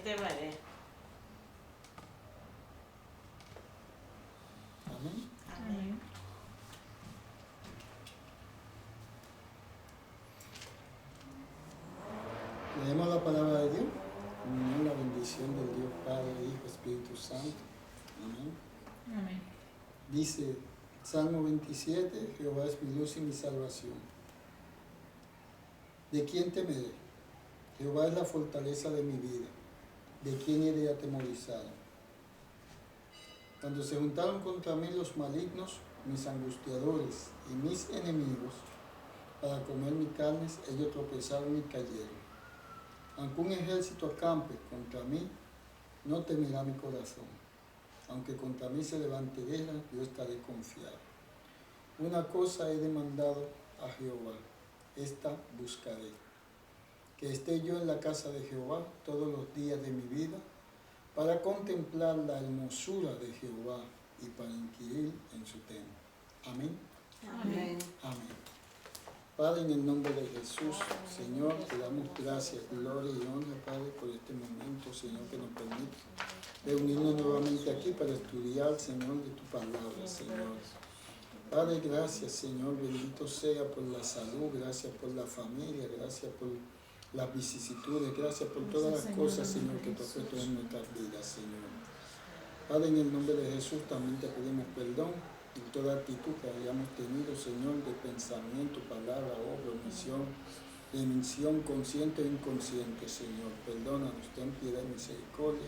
te veré. Amén. Amén. Leemos la palabra de Dios. Amén. La bendición del Dios Padre, Hijo, Espíritu Santo. Amén. Amén. Dice Salmo 27, Jehová es mi luz y mi salvación. ¿De quién temeré? Jehová es la fortaleza de mi vida. ¿De quién iré atemorizado? Cuando se juntaron contra mí los malignos, mis angustiadores y mis enemigos, para comer mi carne, ellos tropezaron y cayeron. Aunque un ejército acampe contra mí, no temerá mi corazón. Aunque contra mí se levante guerra, yo estaré confiado. Una cosa he demandado a Jehová, esta buscaré, que esté yo en la casa de Jehová todos los días de mi vida, para contemplar la hermosura de Jehová y para inquirir en su templo. Amén. Amén. Amén. Padre, en el nombre de Jesús, Señor, te damos gracias, gloria y honra, Padre, por este momento, Señor, que nos permite reunirnos nuevamente aquí para estudiar, Señor, de tu palabra, Señor. Padre, gracias, Señor, bendito sea por la salud, gracias por la familia, gracias por las vicisitudes, gracias por todas las cosas, Señor, que tú has puesto en nuestras vidas, Señor. Padre, en el nombre de Jesús también te pedimos perdón en toda actitud que hayamos tenido, Señor, de pensamiento, palabra, obra, omisión, consciente o inconsciente, Señor. Perdónanos, ten piedad y misericordia.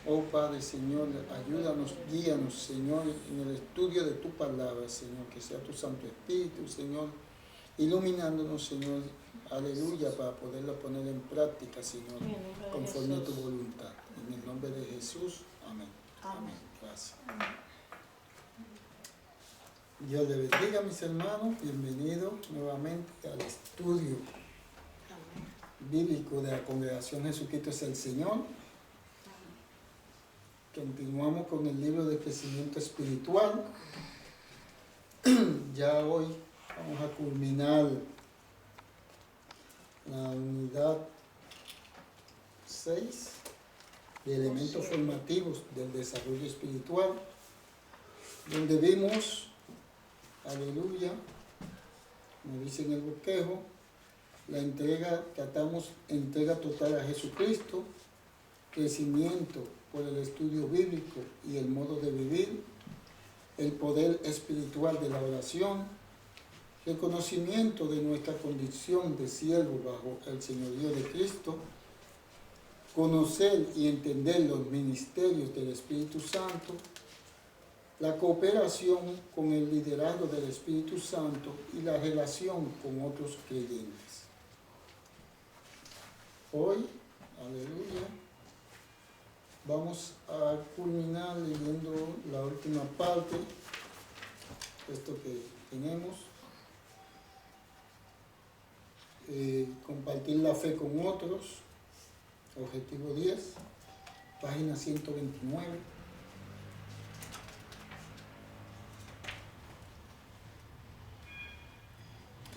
Oh Padre, Señor, ayúdanos, guíanos, Señor, en el estudio de tu palabra, Señor, que sea tu Santo Espíritu, Señor, iluminándonos, Señor, aleluya, para poderla poner en práctica, Señor, conforme a tu voluntad. En el nombre de Jesús, amén. Amén. Gracias. Dios le bendiga, mis hermanos. Bienvenidos nuevamente al estudio bíblico de la Congregación Jesucristo es el Señor. Continuamos con el libro de crecimiento espiritual. Ya hoy vamos a culminar la unidad 6 de elementos formativos del desarrollo espiritual, donde vimos, aleluya, como dice en el bosquejo, la entrega, tratamos entrega total a Jesucristo, crecimiento por el estudio bíblico y el modo de vivir, el poder espiritual de la oración, reconocimiento de nuestra condición de siervo bajo el señorío de Cristo, conocer y entender los ministerios del Espíritu Santo, la cooperación con el liderazgo del Espíritu Santo y la relación con otros creyentes. Hoy, aleluya, vamos a culminar leyendo la última parte, esto que tenemos, compartir la fe con otros, objetivo 10, página 129.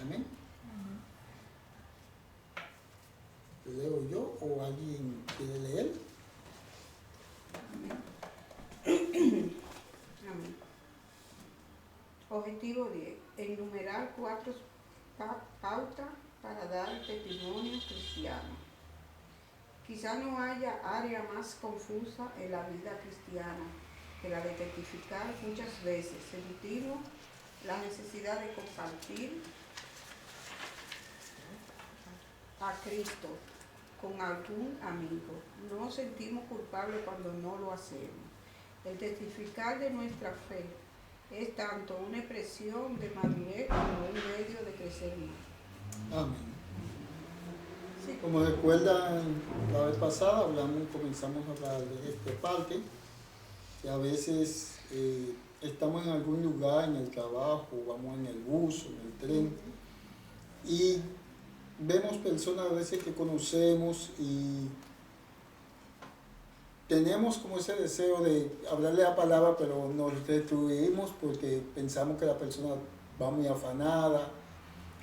Amén. ¿Leo yo o alguien quiere leer? Amén. Objetivo 10. Enumerar 4 pautas para dar testimonio cristiano. Quizá no haya área más confusa en la vida cristiana que la de testificar muchas veces. Sentimos la necesidad de compartir a Cristo con algún amigo. No sentimos culpables cuando no lo hacemos. El testificar de nuestra fe es tanto una expresión de madurez como un medio de crecimiento. Amén. Sí, como recuerdan, la vez pasada comenzamos a hablar de esta parte, que a veces estamos en algún lugar, en el trabajo, vamos en el bus, en el tren, y vemos personas a veces que conocemos y tenemos como ese deseo de hablarle la palabra, pero nos retruimos porque pensamos que la persona va muy afanada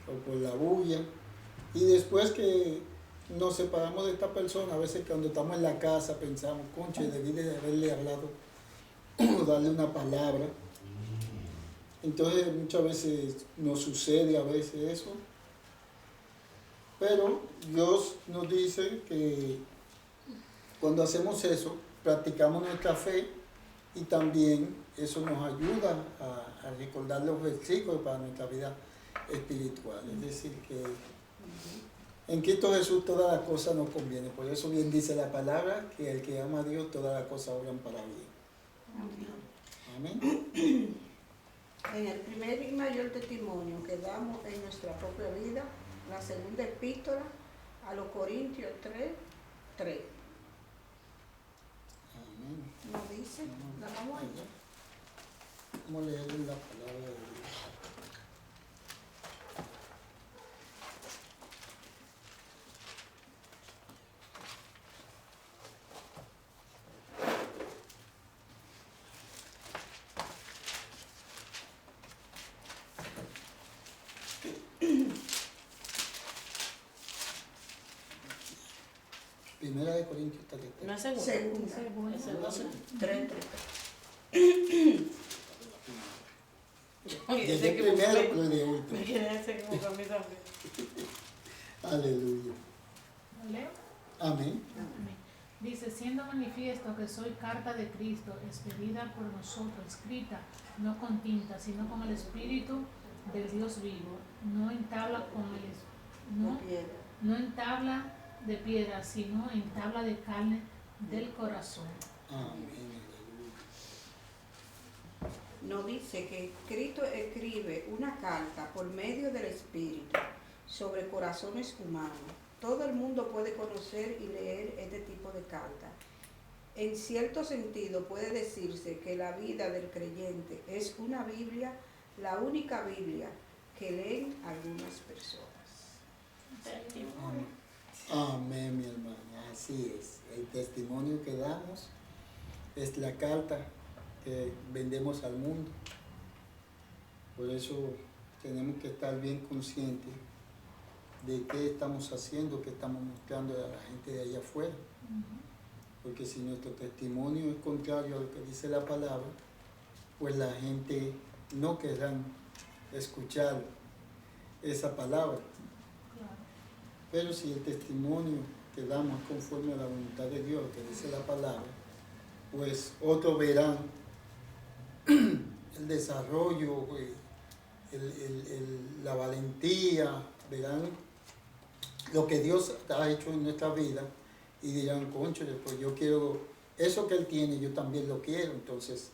o por la bulla. Y después que nos separamos de esta persona, a veces cuando estamos en la casa pensamos, concha, debí de haberle hablado o darle una palabra. Entonces muchas veces nos sucede a veces eso. Pero Dios nos dice que cuando hacemos eso, practicamos nuestra fe y también eso nos ayuda a recordar los versículos para nuestra vida espiritual. Es decir, que en Cristo Jesús todas las cosas nos convienen. Por eso bien dice la palabra que el que ama a Dios, todas las cosas obran para bien. Amén. En el primer y mayor testimonio que damos en nuestra propia vida, la segunda epístola a los Corintios 3:3. Amén. ¿No dice? ¿La vamos a leer? Vamos a leer la palabra de Dios. Primera de Corintios está que No es segunda. Segunda. Es segunda. 3:3. Oye, desde ese que primero, busqué. pero de último. Me quiere ese que buscó a mí también. Aleluya. ¿Leo? Amén. Amén. Dice, siendo manifiesto que soy carta de Cristo, expedida por nosotros, escrita, no con tinta, sino con el Espíritu del Dios vivo, no en tabla no en tabla de piedra, sino en tabla de carne del corazón. Amén. Nos dice que Cristo escribe una carta por medio del Espíritu sobre corazones humanos. Todo el mundo puede conocer y leer este tipo de carta. En cierto sentido puede decirse que la vida del creyente es una Biblia, la única Biblia que leen algunas personas. Amén, mi hermano. Así es. El testimonio que damos es la carta que vendemos al mundo. Por eso tenemos que estar bien conscientes de qué estamos haciendo, qué estamos mostrando a la gente de allá afuera. Porque si nuestro testimonio es contrario a lo que dice la palabra, pues la gente no querrá escuchar esa palabra. Pero si el testimonio que damos es conforme a la voluntad de Dios, que dice la palabra, pues otros verán el desarrollo, la valentía, verán lo que Dios ha hecho en nuestra vida y dirán, cónchale, pues yo quiero, eso que Él tiene, yo también lo quiero. Entonces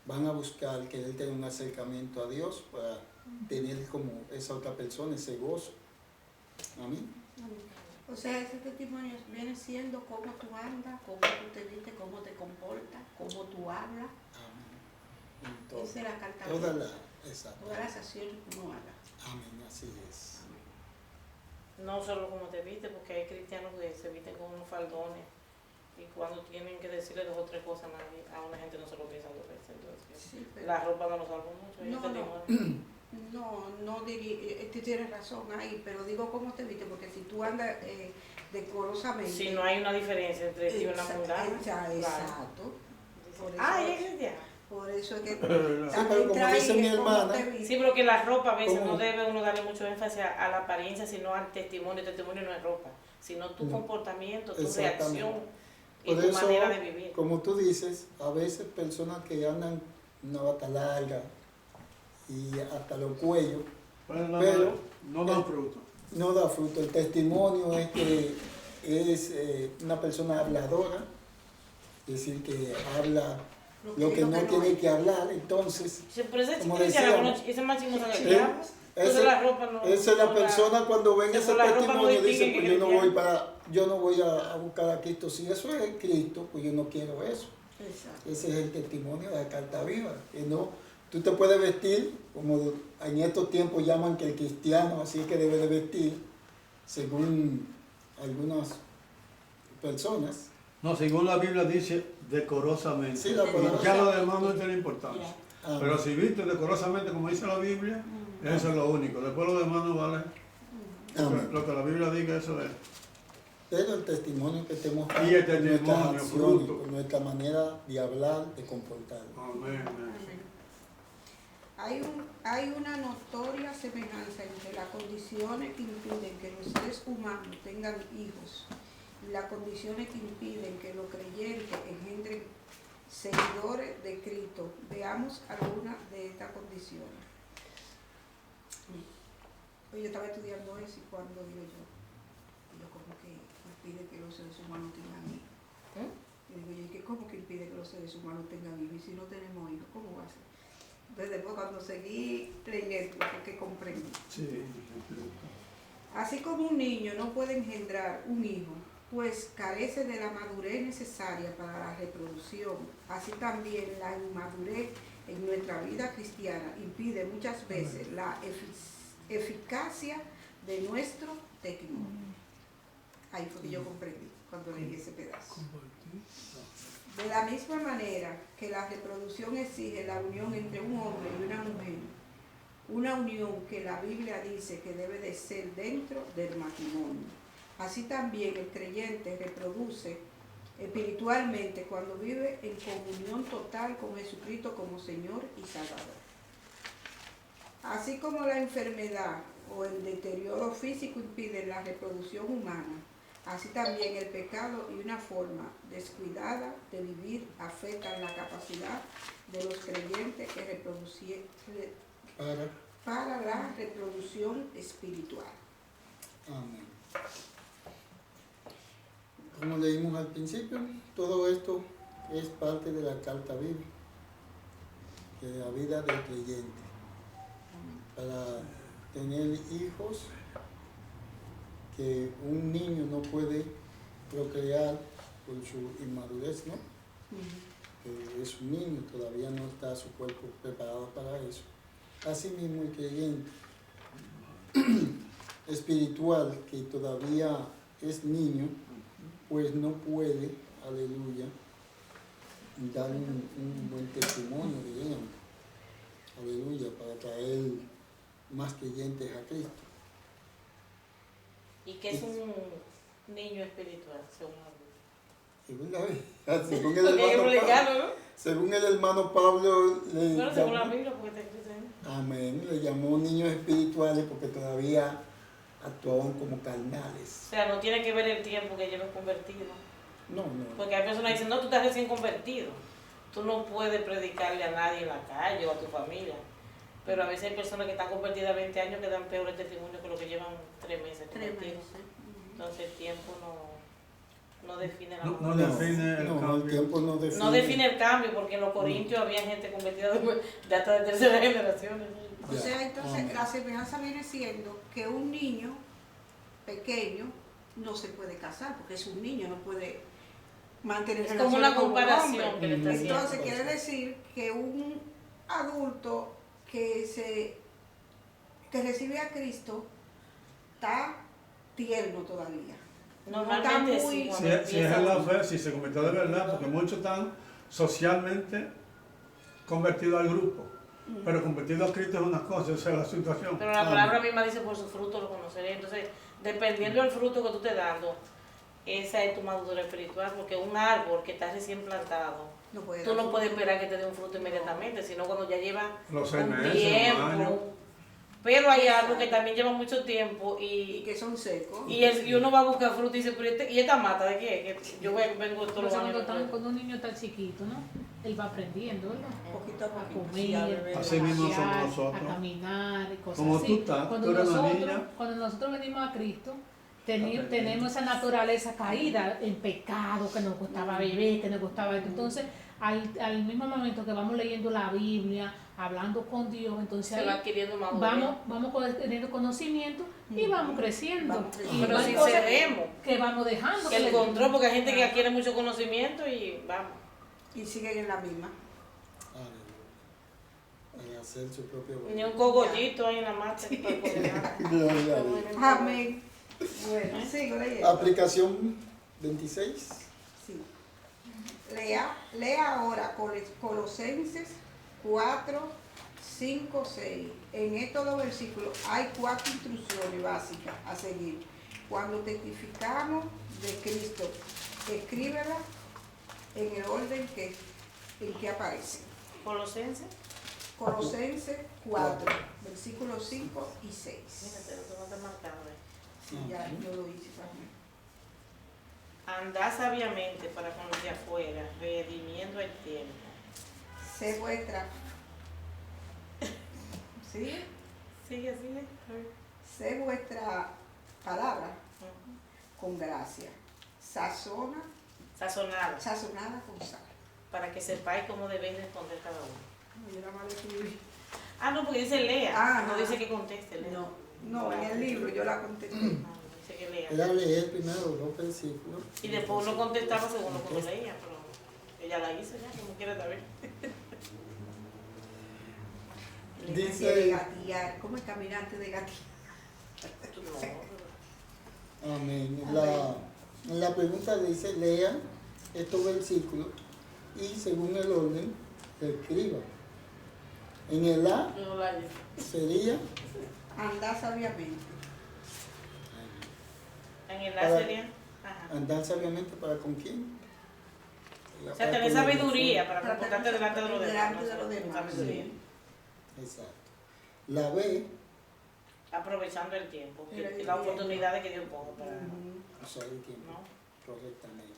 van a buscar que Él tenga un acercamiento a Dios para tener como esa otra persona, ese gozo. Amén. O sea, ese testimonio viene siendo cómo tú andas, cómo tú te vistes, cómo te comportas, cómo tú hablas. Amén. Esa es la carta. Exacto. Todas las acciones que uno haga. Amén, así es. No solo como te viste, porque hay cristianos que se visten con unos faldones y cuando tienen que decirle dos o tres cosas a una gente no se lo piensan dos veces. Entonces, Sí, pero la ropa no nos salva mucho. y No, el no. testimonio. no diría, tú tienes razón ahí, pero digo cómo te viste, porque si tú andas decorosamente. Si no hay una diferencia entre ti y una mundana. Exacto. Por eso Ah, es- ella es cristiana. Por eso es que Sí, pero como dice mi hermana, Sí, pero que la ropa a veces ¿Cómo? no debe uno darle mucho énfasis a la apariencia, sino al testimonio. El testimonio no es ropa, sino tu No. comportamiento, tu Exactamente. reacción y Por tu eso, manera de vivir. como tú dices, a veces personas que andan una bata larga y hasta los cuellos, pero no dan fruto. no da fruto. El testimonio es que es una persona habladora, es decir, que habla lo que no tiene que hablar. Entonces, Sí, pero ese como cristiano, decíamos, ese máximo sabe sí, que habla. Entonces la ropa no. esa es la no persona cuando ven Sí, ese por la ropa no testimonio dice, distingue pues que yo no voy a buscar a Cristo. Si eso es Cristo, pues yo no quiero eso. Exacto. Ese es el testimonio de la carta viva. Que no, tú te puedes vestir, como en estos tiempos llaman que el cristiano así es que debe de vestir, según algunas personas. No, según la Biblia dice decorosamente. Sí, la palabra. Ya lo demás no tiene importancia. Amén. Pero si viste decorosamente como dice la Biblia, eso es lo único. Después lo demás no vale. Amén. Lo que la Biblia diga, eso es. pero el testimonio que tenemos Y el con nuestras testimonio, acciones, fruto. con nuestra manera de hablar, de comportarnos. Amén. Hay una notoria semejanza entre las condiciones que impiden que los seres humanos tengan hijos y las condiciones que impiden que los creyentes engendren seguidores de Cristo. Veamos algunas de estas condiciones. Pues yo estaba estudiando eso y cuando digo yo como que impide que los seres humanos tengan hijos. Y digo yo, ¿y qué cómo que impide que los seres humanos tengan hijos? Y si no tenemos hijos, ¿cómo va a ser? Entonces después cuando seguí leyendo, fue que comprendí. Sí. Así como un niño no puede engendrar un hijo, pues carece de la madurez necesaria para la reproducción, así también la inmadurez en nuestra vida cristiana impide muchas veces la eficacia de nuestro testimonio. Ahí fue que yo comprendí cuando leí ese pedazo. De la misma manera que la reproducción exige la unión entre un hombre y una mujer, una unión que la Biblia dice que debe de ser dentro del matrimonio. Así también el creyente reproduce espiritualmente cuando vive en comunión total con Jesucristo como Señor y Salvador. Así como la enfermedad o el deterioro físico impiden la reproducción humana, así también el pecado y una forma descuidada de vivir afectan la capacidad de los creyentes que reproducir para la reproducción espiritual. Amén. Como leímos al principio, todo esto es parte de la carta bíblica, de la vida del creyente. Para tener hijos, que un niño no puede procrear por su inmadurez, ¿no? Que es un niño, todavía no está su cuerpo preparado para eso. Asimismo, el creyente espiritual que todavía es niño, pues no puede, aleluya, dar un buen testimonio, diríamos, aleluya, para traer más creyentes a Cristo. ¿Y qué es un niño espiritual, según la Biblia? Según el Porque hermano es Pablo, ¿no? según el hermano Pablo, Bueno, según la Biblia, porque está escrito ahí. amén, le llamó niños espirituales porque todavía actuaban como carnales. O sea, no tiene que ver el tiempo que lleves convertido. No. Porque hay personas que dicen, no, tú estás recién convertido. Tú no puedes predicarle a nadie en la calle o a tu familia. Pero a veces hay personas que están convertidas a 20 años que dan peores testimonios que los que llevan 3 meses convertidos. Entonces el tiempo no define la No define el cambio. El tiempo no define. No define el cambio, porque en los Corintios había gente convertida de hasta de tercera generación. O sea, entonces la semejanza viene siendo que un niño pequeño no se puede casar, porque es un niño, no puede mantener Es como relaciones una con un comparación hombre. que le está haciendo. Entonces quiere decir que un adulto que recibe a Cristo está tierno todavía. Normalmente No está muy- sí. Si, cuando si es empieza- en la fe, si se convirtió de verdad, porque muchos están socialmente convertidos al grupo, pero convertido a Cristo es una cosa, esa es la situación. Pero la palabra misma dice, por su fruto lo conoceréis. Entonces, dependiendo del fruto que tú estés dando, esa es tu madurez espiritual, porque un árbol que está recién plantado, No puede tú dar no fruto. puedes esperar que te dé un fruto inmediatamente, sino cuando ya lleva Los 6 un meses, un año. tiempo. Pero hay algo que también lleva mucho tiempo Y y que son secos. y uno va a buscar fruto y dice, pero ¿y esta mata de qué? Que yo vengo todos los años. Cuando un niño está chiquito, ¿no? Él va aprendiendo, ¿verdad? Poquito a A poquito. comer, Sí, a beber. Así mismo somos a nosotros. caminar y cosas Como así. tú estás, Cuando tú eres una nosotros, niña. cuando nosotros venimos a Cristo, tenemos esa naturaleza caída en pecado, que nos gustaba beber, que nos gustaba esto. Entonces, al mismo momento que vamos leyendo la Biblia, hablando con Dios, entonces Se va ahí adquiriendo madurez. vamos teniendo conocimiento y vamos creciendo. Vamos creciendo. Y Pero hay si cosas cedemos, que vamos dejando. que el le- control, porque hay gente que adquiere mucho conocimiento y vamos. Y siguen en la misma. Aleluya. Para hacer su propia Ni voluntad. un cogollito ahí en la marcha que puede poner nada. Gloria a Dios. Amén. Bueno, sigo leyendo. Aplicación 26. Sí. Lea ahora Colosenses 4, 5, 6. En estos dos versículos hay 4 instrucciones básicas a seguir. Cuando testificamos de Cristo, escríbela en el orden en que aparece. Colosenses. Colosenses 4, versículos 5 y 6. Mírate, lo que no está marcado ahí. Sí, ya yo lo hice también. Andad sabiamente para con los de afuera, redimiendo el tiempo. Sé vuestra. ¿Sí? Sigue. Sé vuestra palabra Ujú. con gracia. Sazonado, Sazonada con sal. para que sepáis cómo debéis responder cada uno. No, yo nada más lo escribí. Ah, no, porque dice lea, Ah, no no. dice que conteste, lea. No, en el libro yo la contesté. Ah, dice que lea. Era leer primero los versículos. Y después uno contestaba según lo que uno leía, pero ella la hizo ya, como quiera saber. Dice- De gatillar. ¿Cómo es caminante de gatillar? No, Amén. La pregunta dice, lea estos versículos y según el orden, escriba. En el A no la hice. sería Andar sabiamente. En el A Para- sería, ajá. andar sabiamente para con quién. O sea, tener sabiduría para Para comportarte tener delante de los demás. delante ¿no? de los demás, Sabiduría. Sí. Exacto. La B, Aprovechando el tiempo, El las tiempo. oportunidades que Dios ponga para. usar el tiempo ¿No? correctamente.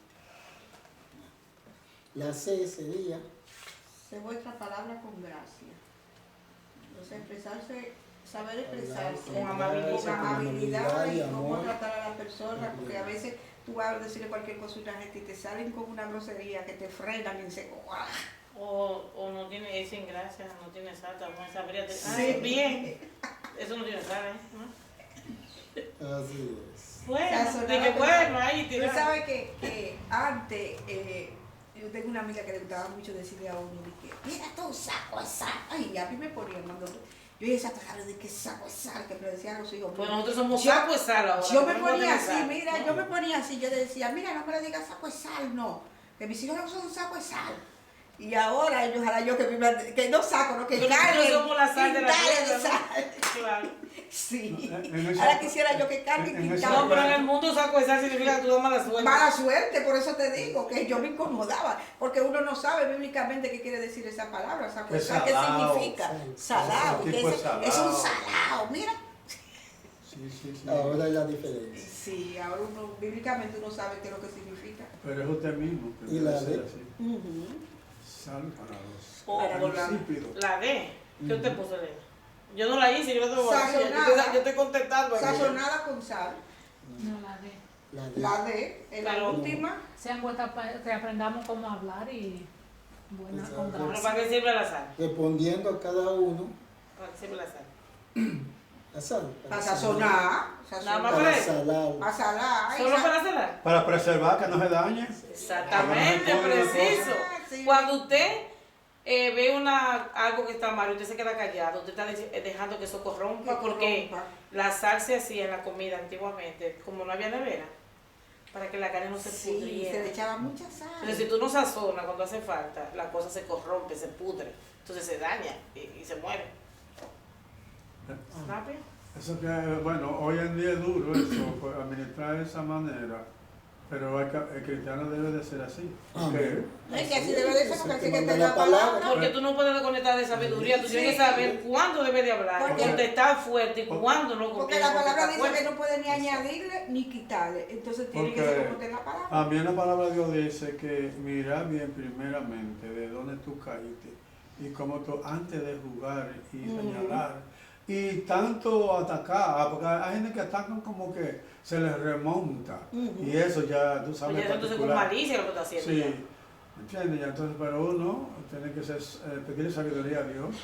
La C sería Sé vuestra palabra con gracia. Entonces expresarse, saber expresarse Con amabilidad. con amabilidad y cómo amor. tratar a la persona, porque a veces tú vas a decirle cualquier cosa a una gente y te salen con una grosería que te frenan en seco. O no tiene, es sin gracia, no tiene sal, también sabría de. Ah, Sí. bien. Eso no tiene sal, ¿eh? ¿No? así es. Bueno, Sazonado de que con bueno, sal. ahí Tú tirar. sabes que antes, yo tengo una amiga que le gustaba mucho decirle a uno, de que, mira tú, saco de sal. Ay, a mí me ponían cuando yo oía esa palabra de que saco de sal, que me decían los hijos. Pues nosotros somos Yo- saco de sal ahora. Yo me no ponía podemos así, sal. mira, yo me ponía así, yo le decía, mira, no me le digas saco de sal, no, que mis hijos no son un saco de sal. Y ahora ellos, ojalá yo que no saco, no, que Nosotros carguen, somos la sal de la quintales tierra, de ¿no? sal. Claro. Sí, En esa- ahora quisiera yo que carguen en esa- quintales. No, pero en el mundo saco de sal significa que tú das mala suerte. Mala suerte, por eso te digo que yo me incomodaba, porque uno no sabe bíblicamente qué quiere decir esa palabra, saco de Que sal, qué salado, significa, sí. salado, Ese que tipo de es salado. un salado, mira. Sí. Ahora es la diferencia. Sí, ahora uno, bíblicamente uno sabe qué es lo que significa. Pero es usted mismo que ¿Y debe la ser D? así. Sal para los Para los insípidos. La D. ¿Qué usted puso de? Yo no la hice, yo no te voy a decir. Sazonada. Yo estoy contestando aquí. Sazonada con sal, No la de. La D. la D, en la Pero- última, Sean vueltas que aprendamos cómo hablar y buena Exacto. con Pero gracia. ¿para qué sirve la sal? Respondiendo a cada uno, ¿Para qué sirve la sal? la sal. para sazonar, Nada más Para para eso. salar. para salar. ¿Solo para salar? Para preservar que no se dañe. Exactamente, Ah, preciso. sí. Cuando usted ve algo que está mal y usted se queda callado, usted está dejando que eso corrompa, Que porque corrompa. la sal se hacía en la comida antiguamente, como no había nevera, para que la carne no se Sí, pudriera. se le echaba mucha sal. Entonces, si tú no sazonas cuando hace falta, la cosa se corrompe, se pudre, entonces se daña y se muere. ¿Rápido? Eso que, bueno, hoy en día es duro eso, pues, administrar de esa manera, pero el cristiano debe de ser así. Porque Es que así debe de ser, porque así que te la la palabra. Porque tú no puedes desconectar de sabiduría, tú tienes que saber cuándo debes de hablar, Porque- contestar fuerte y cuándo no Porque conviene la palabra contestar dice fuerte. que no puede ni añadirle ni quitarle. Entonces tiene que Porque ser como tenga la palabra. también la palabra de Dios dice que mira bien primeramente de dónde tú caíste y cómo tú antes de jugar y señalar y tanto atacar, porque hay gente que atacan como que se les remonta y eso ya tú sabes Oye, eso entonces con particular. malicia lo que está haciendo. Sí, ya. ¿entiendes? Ya, entonces, pero uno tiene que ser, pedir sabiduría a Dios,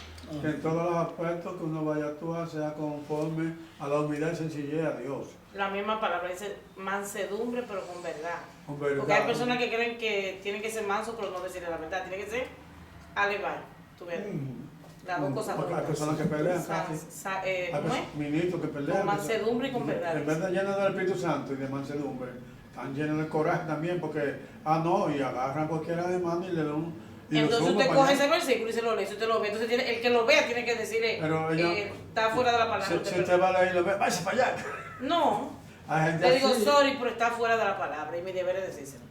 que en todos los aspectos que uno vaya a actuar sea conforme a la humildad y sencillez a Dios. La misma palabra dice mansedumbre, pero con verdad. Con verdad. Porque hay personas que creen que tienen que ser mansos, pero no decirle la verdad. Tiene que ser alevar. Tú ves. Las dos cosas Porque hay juntas. personas que pelean Sa- casi. sa- Hay ¿cómo es? ministros que pelean. Con mansedumbre y con verdad. En vez de llenos del Espíritu Santo y de mansedumbre, están llenos de coraje también porque, no, y agarran cualquiera de mano y le dan un... y lo Entonces suman usted para coge allá. ese versículo y se lo lee. Si usted lo ve, entonces el que lo vea tiene que decirle, Pero ella- está fuera de la palabra. Si usted va a leer y lo ve, váyase para allá. No, Hay gente Le digo, así. sorry, pero está fuera de la palabra y mi deber es decírselo.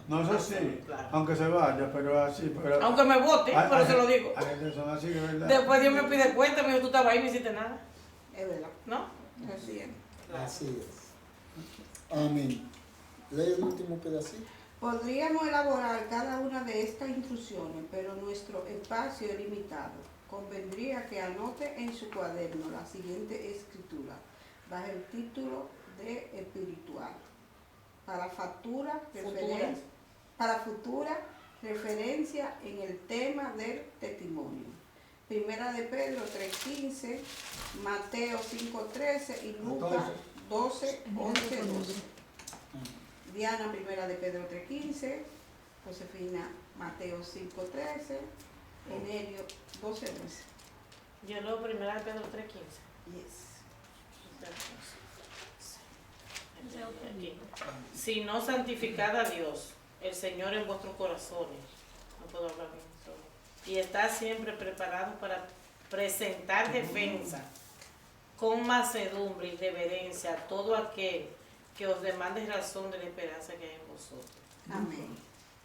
No, eso sí, Claro. aunque se vaya, pero así. Pero, Aunque me vote, hay- pero hay se lo gente- digo. Hay gente que son así, de verdad. Después Dios me pide cuenta, me dijo, tú estabas ahí y no hiciste nada. Es verdad. ¿No? Así es. Claro. Así es. Amén. Lee el último pedacito. Podríamos elaborar cada una de estas instrucciones, pero nuestro espacio es limitado. Convendría que anote en su cuaderno la siguiente escritura, bajo el título de espiritual. Para futura referencia en el tema del testimonio. Primera de Pedro 3:15, Mateo 5:13 y Lucas 12:11-12. Diana, Primera de Pedro 3:15, Josefina, Mateo 5:13, Enerio 12:11. Yo leo primera de Pedro 3:15. Yes. Si no santificad a Dios, el Señor en vuestros corazones, no puedo hablar bien solo, y está siempre preparado para presentar defensa con mansedumbre y reverencia a todo aquel que os demande razón de la esperanza que hay en vosotros. Amén.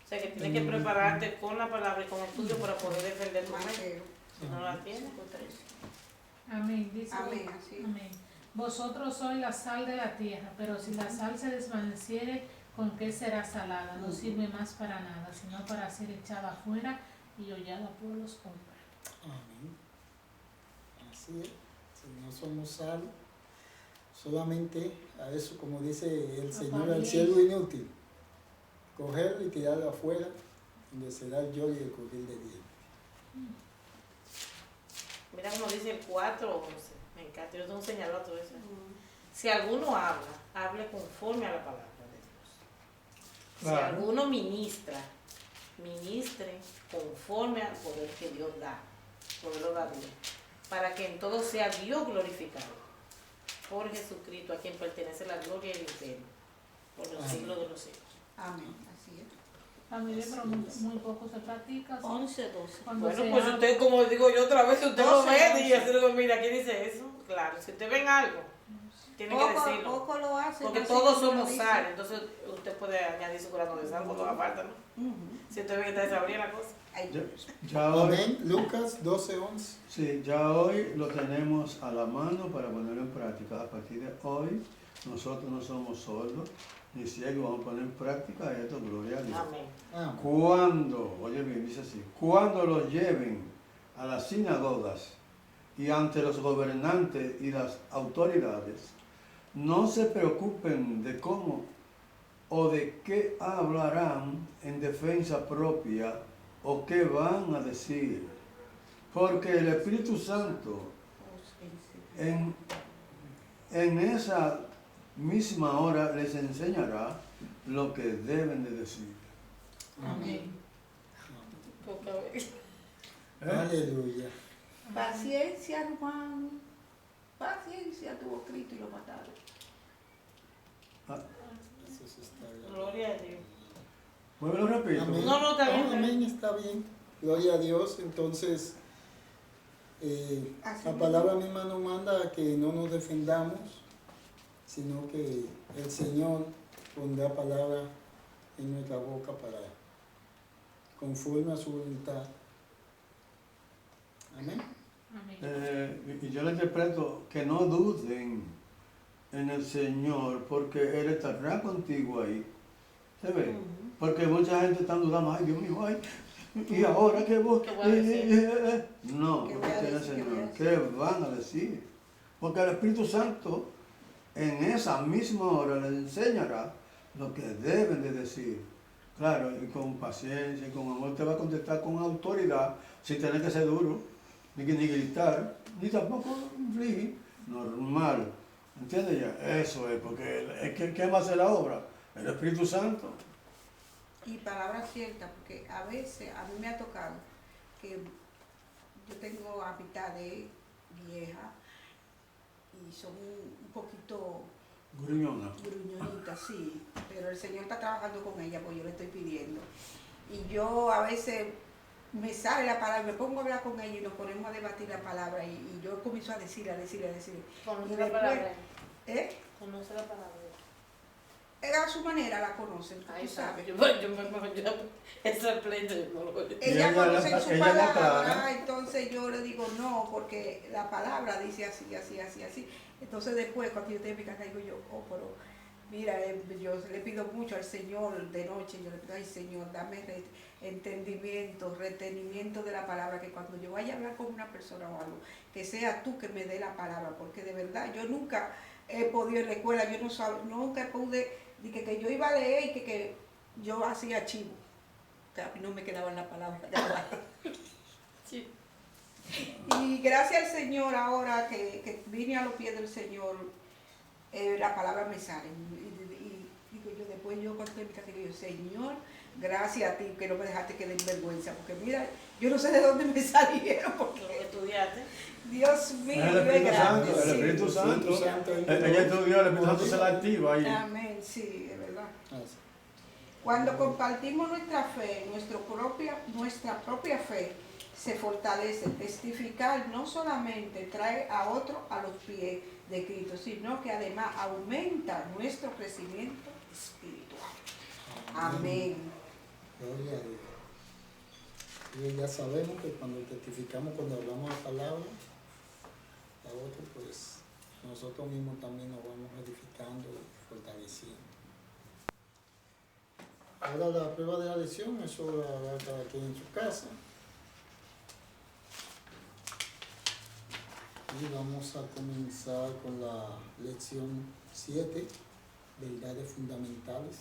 O sea que tienes que prepararte con la palabra y con estudio para poder defender tu fe. Mateo. Si no la tienes, pues te dice. Amén. Dice, Amén, así. amén. Vosotros sois la sal de la tierra, pero si la sal se desvaneciere, ¿con qué será salada? No sirve más para nada, sino para ser echada afuera y hollada por los hombres. Amén. Así es. Si no somos sal, solamente a eso, como dice el Señor, al cielo inútil. Cogerlo y tirarlo afuera, donde será el lloro y el crujir de dientes. Mira como dice el 4:11. Me encanta, yo tengo señalado todo eso. Si alguno habla, hable conforme a la palabra de Dios. Si Claro. alguno ministra, ministre conforme al poder que Dios da. Poder lo da Dios. Para que en todo sea Dios glorificado. Por Jesucristo, a quien pertenece la gloria y el imperio. Por los Amén. siglos de los siglos. Amén, así es. Familia, pero muy poco se practica. 11:12. Cuando Bueno, se pues habla- usted, como digo yo otra vez, usted lo 12, ve y 11. así lo mira, aquí dice eso. Claro, si usted ven algo, tiene que decirlo. Poco lo hace. Porque más todos si lo somos dice. sal, entonces usted puede añadir su grano de sal cuando haga falta, ¿no? Si usted ve que está desabrida la cosa. Ay, Ya hoy, Amén. Lucas 12:11. sí, ya hoy lo tenemos a la mano para ponerlo en práctica. A partir de hoy, nosotros no somos sordos ni ciegos, vamos a poner en práctica esto, gloria a Dios. Amén. Amén. Cuando, oye bien, dice así, cuando los lleven a las sinagogas y ante los gobernantes y las autoridades, no se preocupen de cómo o de qué hablarán en defensa propia o qué van a decir, porque el Espíritu Santo en esa misma hora les enseñará lo que deben de decir. Amén. Porque, a ver, Aleluya. Paciencia, hermano. Paciencia tuvo Cristo y lo mataron. Eso sí está bien. gloria a Dios. Bueno, lo repito. Amén. No, está bien, está Amén, está bien. Gloria a Dios. Entonces, Así la mismo. palabra misma nos manda a que no nos defendamos, sino que el Señor pondrá palabra en nuestra boca para conforme a su voluntad. Amén. Amén. Y yo le interpreto que no duden en el Señor, porque Él estará contigo ahí. ¿Se ve? Porque mucha gente está dudando, ay Dios mío, ay, y ahora que vos... ¿Qué voy a decir? No, ¿Qué porque voy a tiene el decir? ¿Qué voy a Señor. decir? ¿Qué van a decir? Porque el Espíritu Santo en esa misma hora les enseñará lo que deben de decir. Claro, y con paciencia y con amor te va a contestar con autoridad, sin tener que ser duro, ni gritar, ni tampoco infligir, normal. ¿Entiendes ya? Eso es, porque ¿quién va a hacer la obra? El Espíritu Santo. Y palabra cierta, porque a veces a mí me ha tocado que yo tengo amistades viejas y son un poquito Gruñona. gruñonitas, sí, pero el Señor está trabajando con ella, pues yo le estoy pidiendo. Y yo a veces me sale la palabra, me pongo a hablar con ella y nos ponemos a debatir la palabra y yo comienzo a decir. Conoce Y la después- palabra. ¿Eh? Conoce la palabra. a su manera la conocen, tú sabes. Ese pleito yo no lo veo. Ella conoce su ella la palabra, aclara. entonces yo le digo no, porque la palabra dice así, así, así, así. Entonces después, cuando yo tengo mi casa, digo yo, oh, pero mira, yo le pido mucho al Señor de noche, yo le pido, ay Señor, dame entendimiento, retenimiento de la palabra, que cuando yo vaya a hablar con una persona o algo, que sea tú que me dé la palabra, porque de verdad yo nunca he podido en la escuela, yo nunca pude, dije que yo iba a leer y que yo hacía chivo, que a mí no me quedaban las palabras. Sí. Y gracias al Señor ahora que vine a los pies del Señor, la palabra me sale. Y digo yo, después yo cuando estoy en mi casa, digo yo, Señor, gracias a ti que no me dejaste que den vergüenza, porque mira, yo no sé de dónde me salieron, porque Lo que estudiaste. Dios mío, El es Espíritu grande. Santo, el Sí. Espíritu Santo. Santo, Ella estudió, el Espíritu Santo se la activa ahí. Amén, sí, es verdad. Así. Cuando compartimos nuestra fe, nuestra propia fe se fortalece. Testificar no solamente trae a otro a los pies de Cristo, sino que además aumenta nuestro crecimiento espiritual. Amén. Gloria a Dios. Y ya sabemos que cuando testificamos, cuando hablamos la palabra, a otro, pues nosotros mismos también nos vamos edificando y fortaleciendo. Ahora la prueba de la lección, eso lo hará cada quien en su casa. Y vamos a comenzar con la lección 7, verdades fundamentales,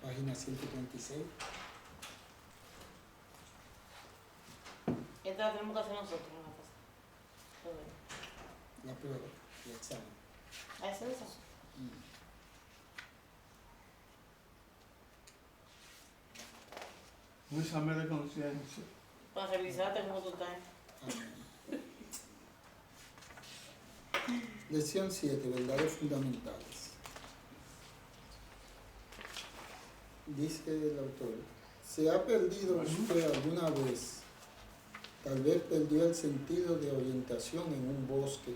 página 136. Esta la tenemos que hacer nosotros en la casa. La prueba, el examen. ¿A eso es eso? Un examen de conciencia. Para revisarte cómo tú estás. Amén. Lección 7, verdades fundamentales. Dice el autor, ¿se ha perdido usted alguna vez? Tal vez perdió el sentido de orientación en un bosque,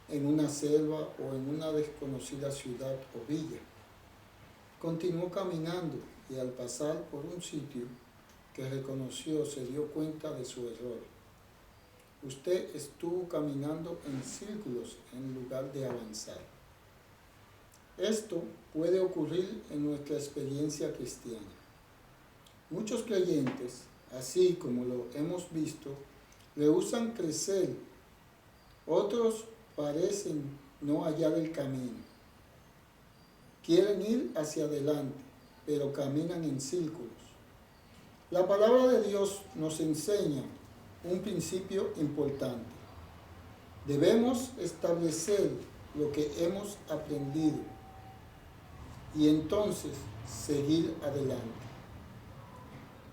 en una selva o en una desconocida ciudad o villa. Continuó caminando y al pasar por un sitio que reconoció se dio cuenta de su error. Usted estuvo caminando en círculos en lugar de avanzar. Esto puede ocurrir en nuestra experiencia cristiana. Muchos creyentes, así como lo hemos visto, rehúsan crecer. Otros parecen no hallar el camino. Quieren ir hacia adelante, pero caminan en círculos. La palabra de Dios nos enseña un principio importante. Debemos establecer lo que hemos aprendido y entonces seguir adelante.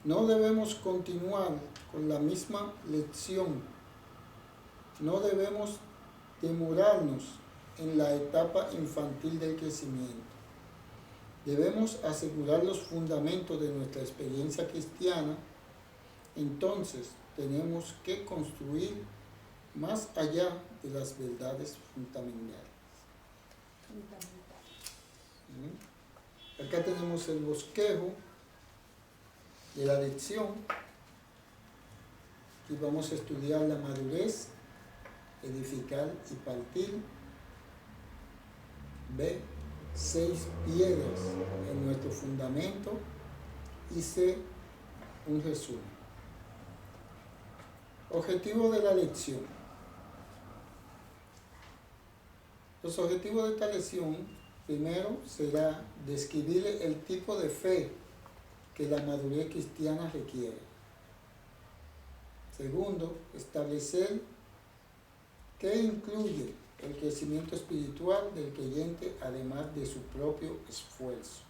No debemos continuar con la misma lección. No debemos demorarnos en la etapa infantil del crecimiento. Debemos asegurar los fundamentos de nuestra experiencia cristiana. Entonces tenemos que construir más allá de las verdades fundamentales. Acá tenemos el bosquejo de la lección y vamos a estudiar la madurez, edificar y partir. B, 6 piedras en nuestro fundamento y C, un resumen. Objetivo de la lección. Los objetivos de esta lección, primero, será describir el tipo de fe que la madurez cristiana requiere. Segundo, establecer qué incluye el crecimiento espiritual del creyente además de su propio esfuerzo.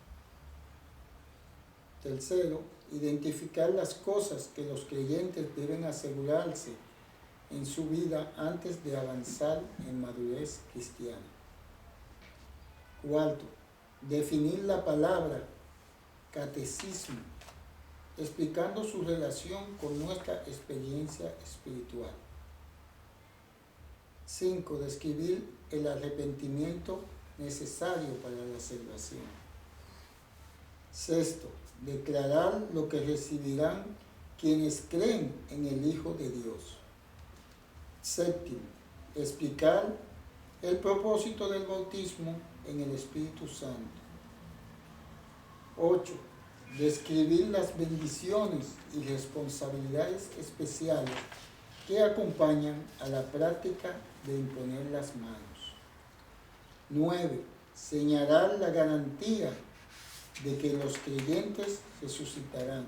Tercero, identificar las cosas que los creyentes deben asegurarse en su vida antes de avanzar en madurez cristiana. Cuarto, definir la palabra catecismo, explicando su relación con nuestra experiencia espiritual. 5. Describir el arrepentimiento necesario para la salvación. Sexto, declarar lo que recibirán quienes creen en el Hijo de Dios. Séptimo, explicar el propósito del bautismo en el Espíritu Santo. 8. Describir las bendiciones y responsabilidades especiales que acompañan a la práctica de imponer las manos. 9. Señalar la garantía de que los creyentes resucitarán.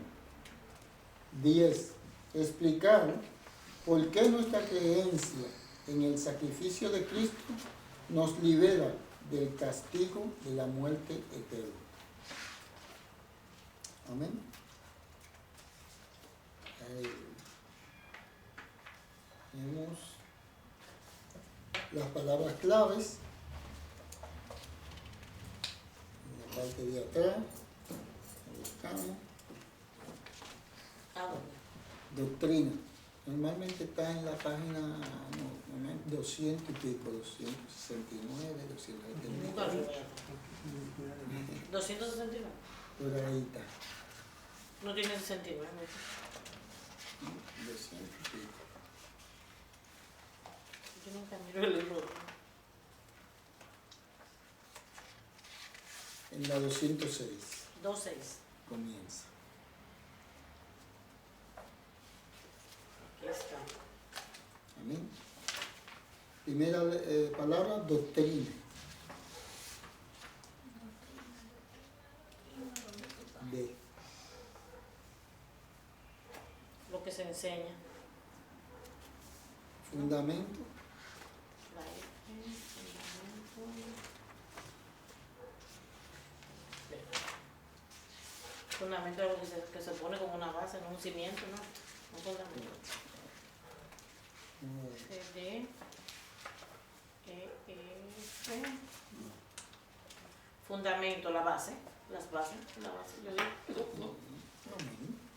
10. Explicar por qué nuestra creencia en el sacrificio de Cristo nos libera del castigo de la muerte eterna. Amén. Tenemos las palabras claves en la parte de atrás. Buscamos. Doctrina. Normalmente está en la página 200 y pico, 269, 279. 269. Por ahí está. No tiene 69. 200 y pico. Yo nunca miro el libro. En la 206 2.6. comienza. Aquí está. Amén. Primera palabra, doctrina. D. Lo que se enseña. Fundamento. La F, fundamento es algo que se pone como una base, no un cimiento, ¿no? Un fundamento. C, D, E, F. Fundamento, la base. Las bases, la base. Yo digo.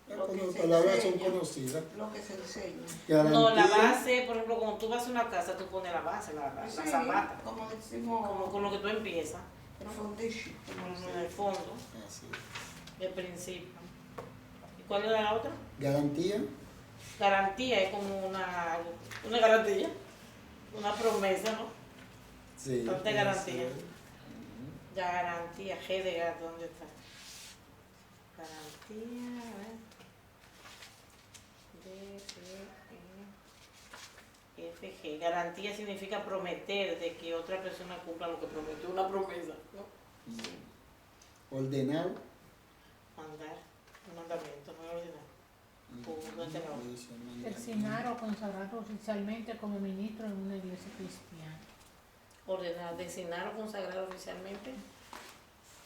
Las palabras son conocidas. Lo que se enseña. No, la Garantía. base, por ejemplo, cuando tú vas a una casa, tú pones la base, la Sí, zapata. como decimos, Como con lo que tú empiezas, el foundation. en el fondo, Así el principio. ¿Y cuál era la otra? es. Garantía. Garantía es como una garantía, una promesa, ¿no? Sí. Ponte así garantía. es. Garantía, G de gato, ¿dónde está? Garantía, a ver. D, C, E, F, G. Garantía significa prometer de que otra persona cumpla lo que prometió, una promesa, ¿no? Ordenar. Mandar, un mandamiento, no es ordenar. No entendemos. Designar o consagrar oficialmente como ministro en una iglesia cristiana. Ordenar, designar o consagrar oficialmente.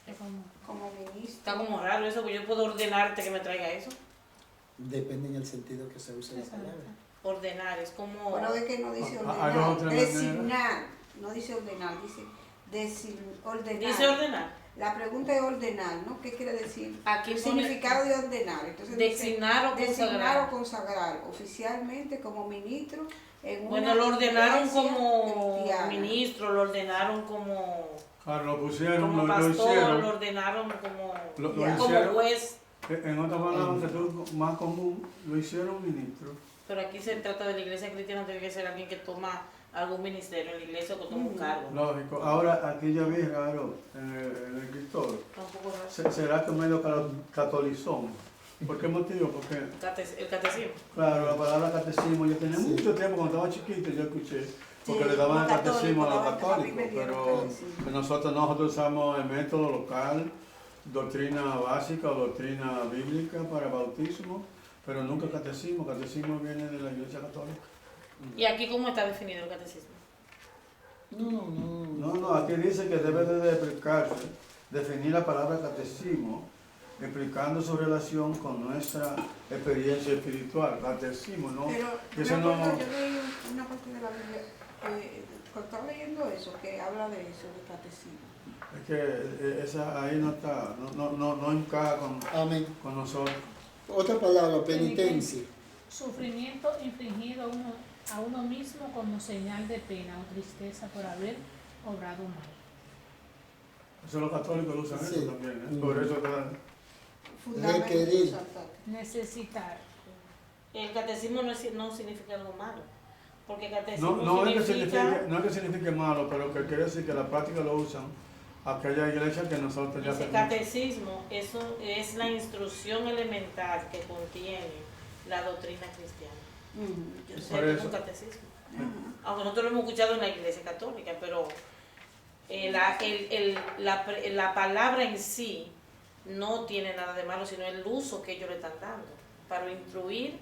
Es como- Como ministro. Está como raro eso, porque yo puedo ordenarte que me traiga eso. Depende en el sentido que se use la Exacto. palabra. Ordenar es como. Bueno, de que no dice Hay ordenar, otra manera. designar. No dice ordenar, dice ordenar. Dice ordenar. La pregunta es ordenar, ¿no? ¿Qué quiere decir? Aquí El pone significado de ordenar. Entonces dice, designar o designar consagrar. o consagrar oficialmente como ministro en Bueno, una lo ordenaron iglesia como cristiana. ministro, lo ordenaron como Claro, lo pusieron, como lo pastor, hicieron. lo ordenaron como Lo Ya. como hicieron. juez. En otras palabras, que es más común, lo hicieron ministro. Pero aquí se trata de la iglesia cristiana, tiene que ser alguien que toma algún ministerio en la iglesia o que toma un cargo. Lógico. Ahora, aquí ya vi raro en el escritor. Tampoco raro. ¿Será que medio catolizón? ¿Por qué motivo? Porque, El catecismo. claro, la palabra catecismo, yo tenía Sí. mucho tiempo, cuando estaba chiquito, yo escuché, porque Sí, le daban el los católicos, catecismo a los daban católicos, también me pero dieron catecismo. nosotros usamos el método local, doctrina básica o doctrina bíblica para bautismo, pero nunca catecismo. Catecismo viene de la Iglesia Católica. ¿Y aquí cómo está definido el catecismo? No, aquí dice que debe de explicarse, definir la palabra catecismo, explicando su relación con nuestra experiencia espiritual. Catecismo, ¿no? Pero Eso me no- acuerdo, yo leí una parte de la Biblia, cuando estaba leyendo eso, que habla de eso, de catecismo. Es que esa ahí no está, no encaja Amén. con nosotros. Otra palabra, penitencia. Sufrimiento infligido a uno mismo como señal de pena o tristeza por haber obrado mal. Eso los católicos lo usan Sí. eso también, ¿eh? Por eso Fundamentos Requerir. sacerdotes. Necesitar. El catecismo no significa algo malo, porque catecismo no es que significa... no es que signifique malo, pero que quiere decir que la práctica lo usan aquella iglesia que nosotros ya Ese tenemos. catecismo, eso es la instrucción elemental que contiene la doctrina cristiana. Yo Ese sé. Por es eso. un catecismo. Ajá. Aunque nosotros lo hemos escuchado en la iglesia católica, pero la palabra en sí no tiene nada de malo, sino el uso que ellos le están dando para instruir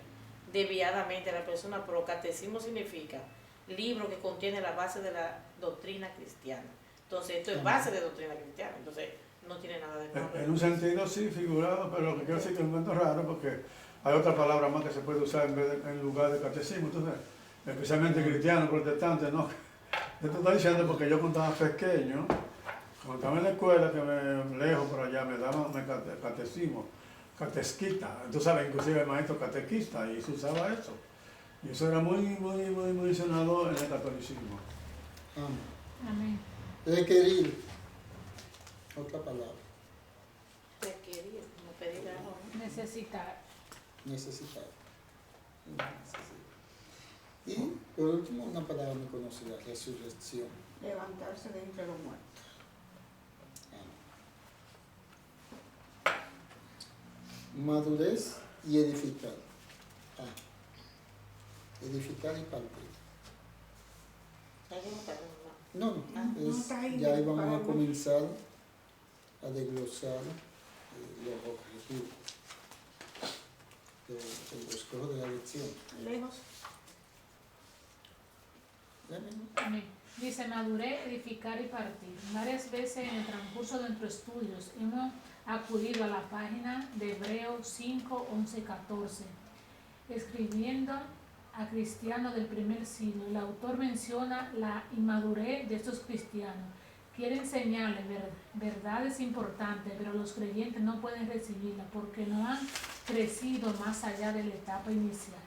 desviadamente a la persona. Pero catecismo significa libro que contiene la base de la doctrina cristiana. Entonces, esto es base de doctrina cristiana, entonces no tiene nada de malo. En un sentido sí, figurado, pero lo que quiero decir que es un momento raro porque hay otra palabra más que se puede usar en lugar de catecismo, entonces, especialmente cristiano, protestante, no. Yo te estoy diciendo porque yo cuando estaba pequeño, cuando estaba en la escuela, que me lejos por allá, me daban catecismo, catequista, tú sabes, inclusive el maestro catequista, y se usaba eso. Y eso era muy mencionado en el catolicismo. Amén. Amén. Requerir. Otra palabra. Requerir, como pedir algo, ¿no? Necesitar. Necesitar. Necesitar. Y por último, una palabra muy conocida, resurrección. Levantarse de entre los muertos. Madurez y edificar. Edificar y partir. Ahí no está, no. No, no está ahí, ya ahí para vamos a no- comenzar a desglosar los objetivos del bosquejo de la lección. Lejos. ¿Ya mismo? Amén. Dice, madurez, edificar y partir. Varias veces en el transcurso de nuestros estudios hemos acudido a la página de Hebreos 5, 11, 14. Escribiendo a cristianos del primer siglo, el autor menciona la inmadurez de estos cristianos. Quiere enseñarles verdades importantes, pero los creyentes no pueden recibirlas porque no han crecido más allá de la etapa inicial.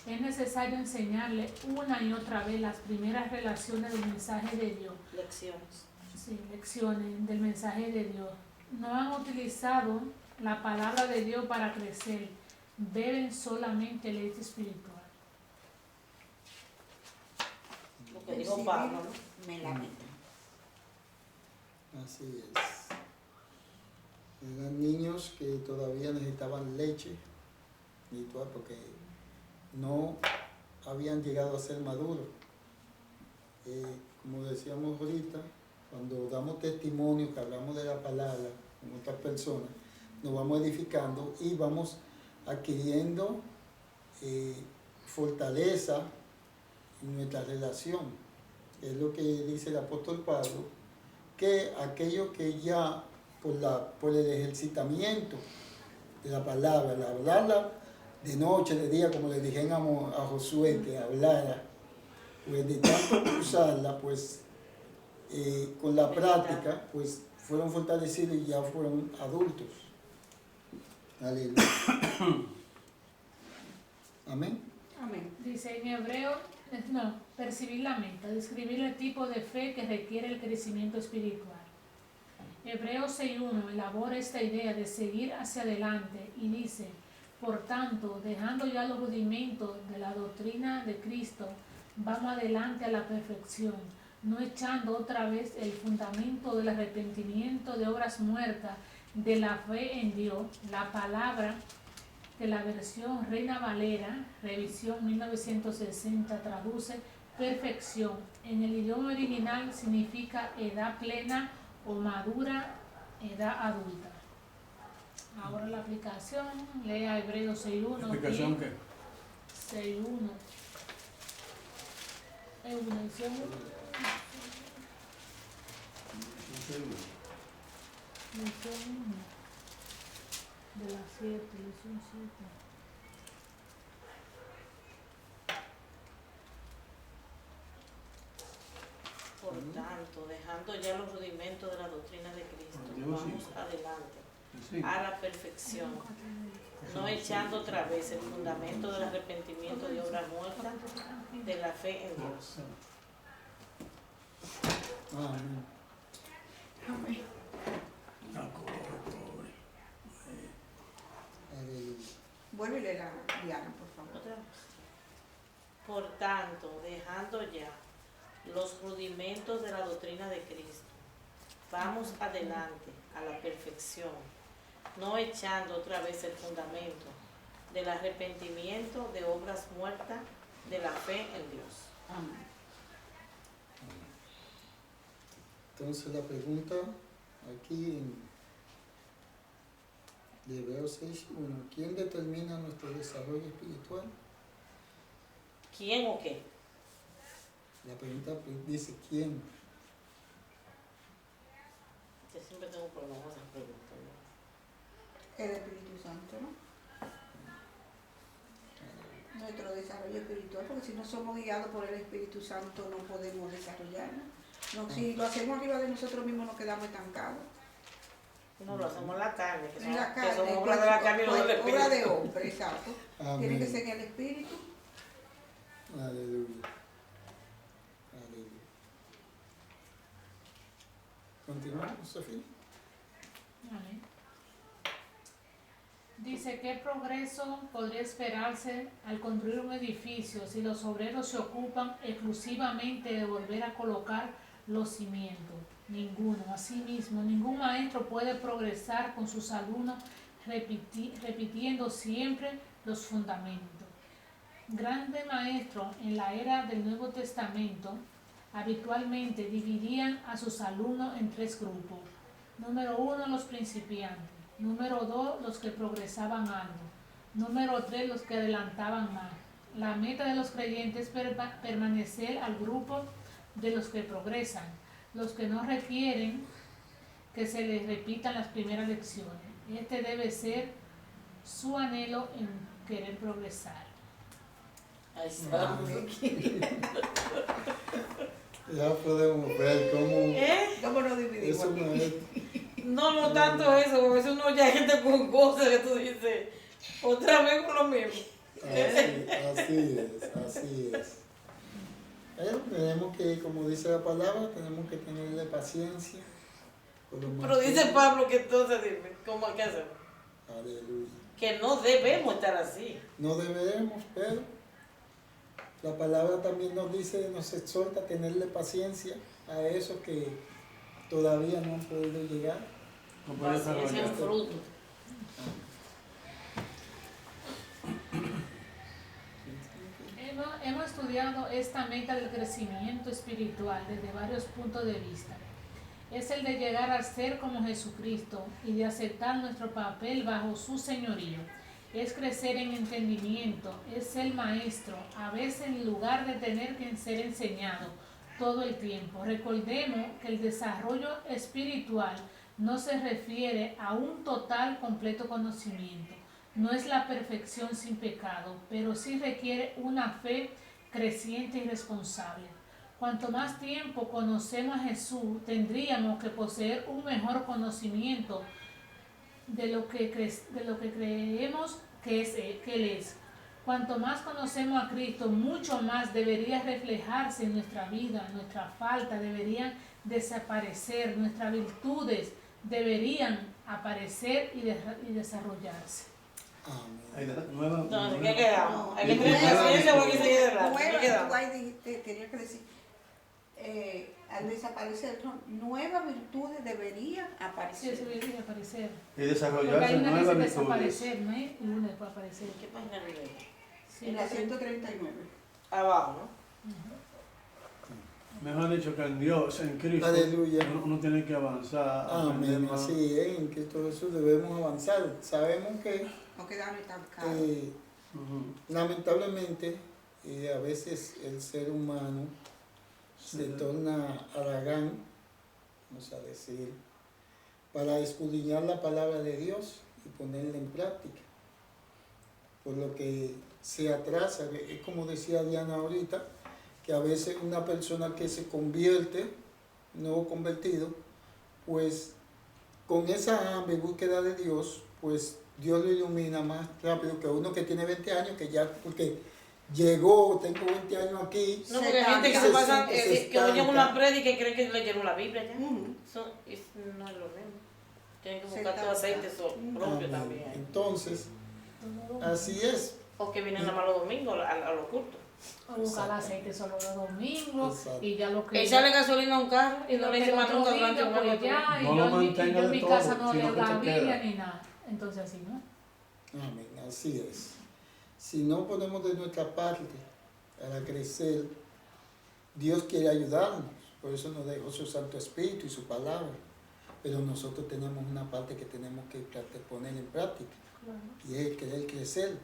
Es necesario enseñarle una y otra vez las primeras relaciones del mensaje de Dios. Lecciones. Sí, lecciones del mensaje de Dios. No han utilizado la palabra de Dios para crecer. Beben solamente leche espiritual. Lo que dijo Pablo, ¿no? Me lamento. Así es. Eran niños que todavía necesitaban leche espiritual porque no habían llegado a ser maduros. Como decíamos ahorita, cuando damos testimonio, que hablamos de la palabra con otras personas, nos vamos edificando y vamos adquiriendo fortaleza en nuestra relación. Es lo que dice el apóstol Pablo, que aquello que ya por el ejercitamiento de la palabra, al hablarla de noche, de día, como le dijimos a Josué que hablara, pues de tanto usarla, pues con la práctica, pues fueron fortalecidos y ya fueron adultos. Aleluya. Amén. Amén. Dice en hebreo, percibir la meta, describir el tipo de fe que requiere el crecimiento espiritual. Hebreos 6.1 elabora esta idea de seguir hacia adelante y dice, por tanto, dejando ya los rudimentos de la doctrina de Cristo, vamos adelante a la perfección, no echando otra vez el fundamento del arrepentimiento de obras muertas, de la fe en Dios, la palabra que la versión Reina Valera, revisión 1960, traduce perfección. En el idioma original significa edad plena o madura, edad adulta. Ahora la aplicación, lea Hebreos 6.1. ¿Explicación qué? 6.1. Lección 1. De las 7, lección 7. Por tanto, dejando ya los rudimentos de la doctrina de Cristo, Dios, vamos sí. adelante Sí. a la perfección, no echando otra vez el fundamento del arrepentimiento de obras muertas, de la fe en Dios. Amén. Amén. Vuelve y lee la Diana, por favor. Otra vez. Por tanto, dejando ya los rudimentos de la doctrina de Cristo, vamos adelante a la perfección, no echando otra vez el fundamento del arrepentimiento de obras muertas de la fe en Dios. Amén. Entonces la pregunta aquí de Hebreos 6:1, ¿quién determina nuestro desarrollo espiritual? ¿Quién o qué? La pregunta dice ¿quién? Yo siempre tengo problemas con esas preguntas, ¿no? El Espíritu Santo, ¿no? Nuestro desarrollo espiritual, porque si no somos guiados por el Espíritu Santo no podemos desarrollarnos. No, si lo hacemos arriba de nosotros mismos nos quedamos estancados. No, lo hacemos en la carne, que son, En la que carne, son pues, obras de la carne y no del pues, Espíritu. obra de hombre, exacto. Amén. Tiene que ser en el Espíritu. Aleluya. Aleluya. Continuamos, Sofía. Amén. Dice, ¿qué progreso podría esperarse al construir un edificio si los obreros se ocupan exclusivamente de volver a colocar los cimientos? Ninguno. Asimismo, ningún maestro puede progresar con sus alumnos repitiendo siempre los fundamentos. Grandes maestros en la era del Nuevo Testamento habitualmente dividían a sus alumnos en 3 grupos. Número 1, los principiantes. Número 2, los que progresaban algo. Número 3, los que adelantaban más. La meta de los creyentes es permanecer al grupo de los que progresan, los que no requieren que se les repitan las primeras lecciones. Este debe ser su anhelo en querer progresar. Ahí está. Ya podemos ver cómo ¿Cómo nos dividimos? eso no es. No tanto eso, porque a veces uno ya hay gente con cosas que tú dices, otra vez con lo mismo. Así es. Tenemos que, como dice la palabra, tenemos que tenerle paciencia. por lo Pero dice mantiene. Pablo que entonces dime, ¿cómo hay que hacer? Aleluya. Que no debemos estar así. No deberemos, pero la palabra también nos dice, nos exhorta a tenerle paciencia a esos que todavía no han podido llegar. No puede Paciencia es un desarrollar. fruto. Hemos estudiado esta meta del crecimiento espiritual desde varios puntos de vista. Es el de llegar a ser como Jesucristo y de aceptar nuestro papel bajo su señorío. Es crecer en entendimiento, es ser maestro, a veces en lugar de tener que ser enseñado todo el tiempo. Recordemos que el desarrollo espiritual no se refiere a un total, completo conocimiento. No es la perfección sin pecado, pero sí requiere una fe creciente y responsable. Cuanto más tiempo conocemos a Jesús, tendríamos que poseer un mejor conocimiento de lo que creemos que Él es. Cuanto más conocemos a Cristo, mucho más debería reflejarse en nuestra vida. Nuestra falta deberían desaparecer, nuestras virtudes deberían aparecer y desarrollarse. Amén. Entonces, ¿qué quedamos? Hay que Nueva- tener paciencia o hay que seguir adelante. ¿Qué Nueva, quedamos? tú ahí dijiste, tenía que decir, al desaparecer, nuevas virtudes deberían Sí, aparecer. eso debería aparecer. Y Porque hay desarrollarse una que nuevas dice virtudes. desaparecer, ¿no es? Y una puede aparecer. ¿Qué página vive? Sí, En la 139. Abajo, ¿no? Mejor dicho que en Dios, en Cristo, Aleluya. uno tiene que avanzar. aprender Amén. más. Así es, en Cristo Jesús debemos avanzar. Sabemos que No quedarnos estancados. Ujú. lamentablemente a veces el ser humano se torna haragán, vamos a decir, para escudriñar la palabra de Dios y ponerla en práctica. Por lo que se atrasa, es como decía Diana ahorita, que a veces una persona que se convierte, nuevo convertido, pues con esa hambre y búsqueda de Dios, pues Dios lo ilumina más rápido que uno que tiene 20 años, que ya, porque llegó, tengo 20 años aquí. No, porque hay gente que se se pasa, se que oyen estanca. una prédica y creen que leyeron la Biblia ya. Ujú. Eso no es lo mismo. Tienen que Se buscar tu estanca. aceite propio Amén. también. Entonces, Así es. O que vienen nada más los domingos a los cultos. O buscar aceite solo los domingos. Exacto. Y ya lo que... Echarle gasolina a un carro y no lo le que dice más el nunca otro durante día, un año. pues ya, y No yo lo en mi- mantenga yo en de mi todo, casa no sino leo que la te Biblia queda. ni nada. Entonces así, ¿no? Amén, así es. Si no ponemos de nuestra parte para crecer, Dios quiere ayudarnos. Por eso nos dejó su Santo Espíritu y su palabra. Pero nosotros tenemos una parte que tenemos que poner en práctica. Y es el querer crecer.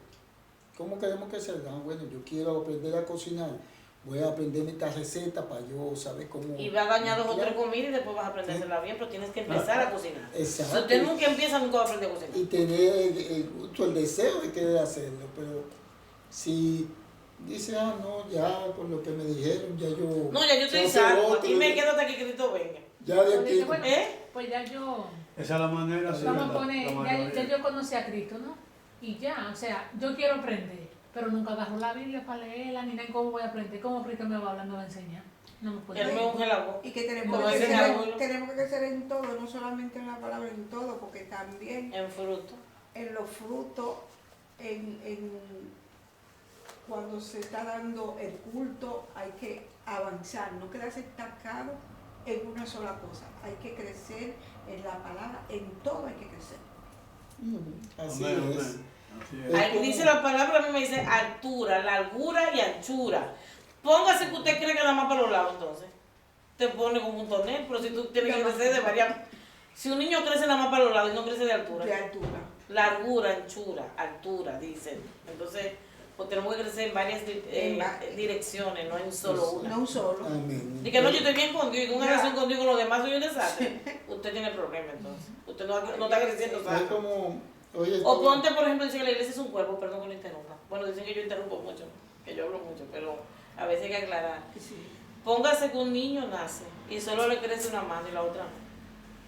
¿Cómo queremos crecer? Ah, bueno, yo quiero aprender a cocinar. Voy a aprender esta receta para yo saber cómo... Y va a dañar dos o tres mezclar. comidas y después vas a aprender a hacerla bien, pero tienes que empezar a cocinar. Exacto. Si usted nunca empieza, nunca va a aprender a cocinar. Y tener el gusto, el deseo de querer hacerlo. Pero si dice, ah, no, ya con lo que me dijeron, ya yo... No, ya yo estoy sé hacer salvo. otro, Aquí me quedo hasta que Cristo venga. Ya de aquí... Bueno, ¿Eh? pues ya yo... Esa es la manera, sí, Vamos a la poner, ya mayoría. yo conocí a Cristo, ¿no? Y ya, o sea, yo quiero aprender, pero nunca agarro la Biblia para leerla, ni nada. ¿Cómo voy a aprender? ¿Cómo Cristo me va a hablar, me va a enseñar? No me puede. Él me unge la voz. Y que tenemos Como que dice mi crecer, abuelo. tenemos que crecer en todo, no solamente en la palabra, en todo, porque también En fruto. en los frutos, cuando se está dando el culto, hay que avanzar, no quedarse estancado en una sola cosa. Hay que crecer en la palabra, en todo hay que crecer. Así Amén, es. amén. Así es. Ahí dice la palabra, a mí me dice altura, largura y anchura. Póngase que usted cree que nada más para los lados, entonces. Te pone como un tonel, pero si tú tienes que crecer de varias... Si un niño crece nada más para los lados y no crece de altura. De altura. Largura, anchura, altura, dicen. Entonces, pues tenemos que crecer en varias direcciones, no en solo una. No un solo. Amén. Y que no, yo estoy bien con Dios, y con una Ya. relación con Dios y con los demás soy un desastre. Usted tiene problemas entonces. Usted no está creciendo Es sano. como... Oye, O ponte, por ejemplo, dice que la iglesia es un cuerpo, perdón que lo interrumpa. Bueno, dicen que yo interrumpo mucho, que yo hablo mucho, pero a veces hay que aclarar. Sí. Póngase que un niño nace y solo le crece una mano y la otra no.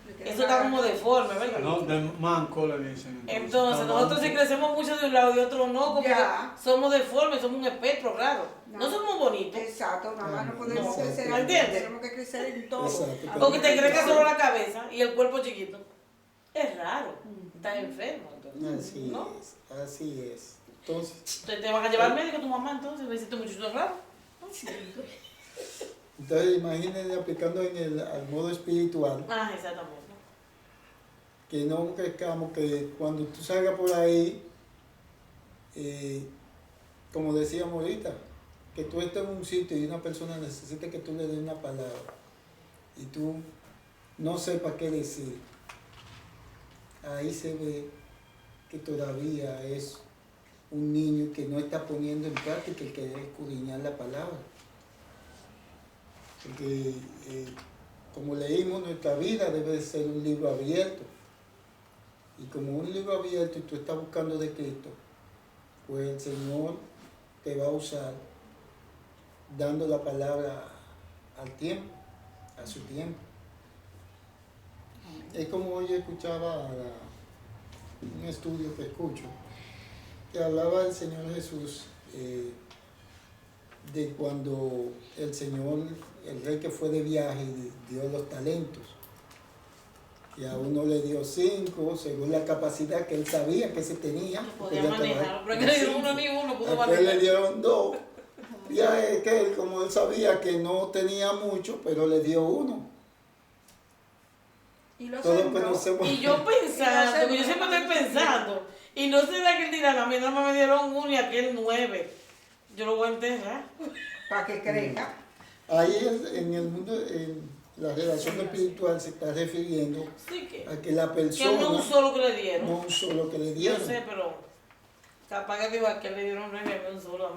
Le queda Eso está una- como deforme, ¿verdad? No, de manco le dicen. Entonces, Está nosotros si manco. crecemos mucho de un lado y de otro no, porque Ya. somos deformes, somos un espectro raro. No No. somos bonitos. Exacto, nada más no podemos No. crecer, ¿Me entiendes? tenemos que crecer en todo. Exacto. Porque te crezca solo la cabeza y el cuerpo chiquito. Es raro. Estás enfermo. Entonces, Así ¿no? es, así es. Entonces, Te van a llevar al médico tu mamá entonces, me hiciste mucho raro. imagínense aplicando al modo espiritual, Ah, exactamente. que no crezcamos, que cuando tú salgas por ahí, como decíamos ahorita, que tú estés en un sitio y una persona necesita que tú le des una palabra y tú no sepas qué decir. Ahí se ve que todavía es un niño que no está poniendo en práctica el querer escudriñar la palabra. Porque, como leímos, nuestra vida debe ser un libro abierto. Y como un libro abierto y tú estás buscando de Cristo, pues el Señor te va a usar dando la palabra al tiempo, a su tiempo. Es como hoy escuchaba un estudio que escucho, que hablaba el Señor Jesús de cuando el Señor, el rey que fue de viaje, dio los talentos. Y a uno le dio 5, según la capacidad que él sabía que se tenía. No podía podía manejar, trabajar pero con que le dieron 5. uno ni uno, pudo A aquel manejar. le dieron 2. Y a aquel, como él sabía que no tenía mucho, pero le dio 1. Y lo Todos sembró. conocemos. Y yo pensando, que yo siempre estoy pensando, y no sé de qué dirán, a mí nada más me dieron 1 y aquel 9. Yo lo voy a enterrar. Para que crezca. Ahí en el mundo, en la relación espiritual se está refiriendo Sí que. a que la Que persona, no un solo que le dieron. no un solo que le Yo dieron. sé, pero capaz que digo a que le dieron 9 a mí un solo.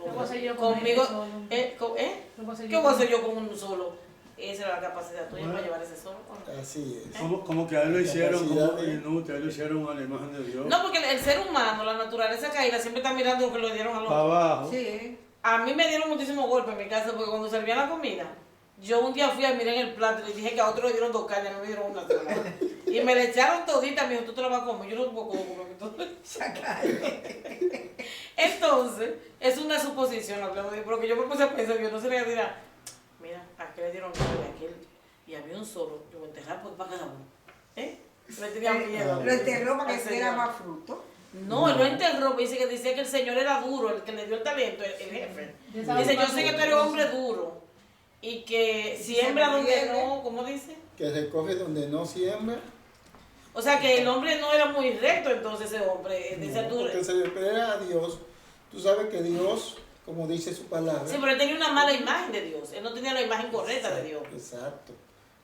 ¿Qué voy a hacer yo con Conmigo, ese solo? ¿eh? ¿Qué voy a hacer ¿Qué yo voy a con- hacer yo con un solo? Esa era la capacidad tuya Bueno. para llevar ese solo. Así es. Como que a él lo hicieron Capacidad como de- inútil, a él lo hicieron a la imagen de Dios. No, porque el ser humano, la naturaleza caída, siempre está mirando lo que le dieron a los Para otros. abajo. Sí. A mí me dieron muchísimos golpes en mi casa porque cuando servían la comida, yo un día fui a mirar en el plato y le dije que a otro le dieron 2 carnes, a mí me dieron una sola. Y me le echaron todita, me dijo, tú te la vas a comer. Yo no puedo comer. Entonces, es una suposición lo que me dijo, porque yo me puse a pensar, yo no se le dirá, mira, a aquel le dieron 9, a aquel, y había un solo, yo voy a enterrar pues para cada uno. ¿Eh? Me tenía miedo. Lo enterró para Al que diera Señor. más fruto. No, él lo enterró, dice que el señor era duro, el que le dio el talento, el jefe. Dice, yo sé que tú eres hombre duro y que siembra donde no, ¿cómo dice? Que recoge donde no siembra. O sea que el hombre no era muy recto entonces ese hombre. Dice, No, tú, porque se le espera a Dios. Tú sabes que Dios, como dice su palabra. sí, pero él tenía una mala imagen de Dios, él no tenía la imagen correcta de Dios. Exacto.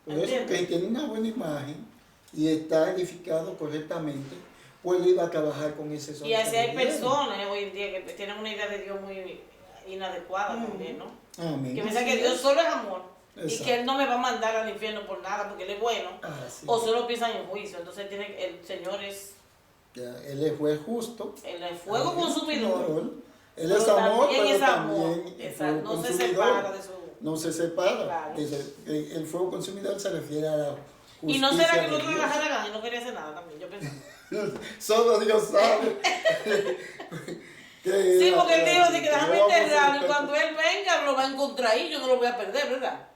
Por eso que tiene una buena imagen y está edificado correctamente, pues él iba a trabajar con ese sol. Y así hay personas hoy en día que tienen una idea de Dios muy inadecuada también, ¿no? Amén. Que piensan que Dios solo es amor y Exacto. que Él no me va a mandar al infierno por nada porque Él es bueno, Así. o solo piensan en juicio. Entonces el Señor es Ya, él es juez justo. el fuego consumidor. Él es amor, también pero es amor. también el Exacto, fuego no se consumidor. separa de su... No se separa. Claro. Dice, el fuego consumidor se refiere a la justicia. Y no será que el de otro le Dios. bajara la gana y no quería hacer nada también, yo pensé. Solo Dios sabe. Sí, porque él dijo, que déjame vamos a enterrarlo y hacer- cuando él venga lo va a encontrar ahí, yo no lo voy a perder, ¿verdad?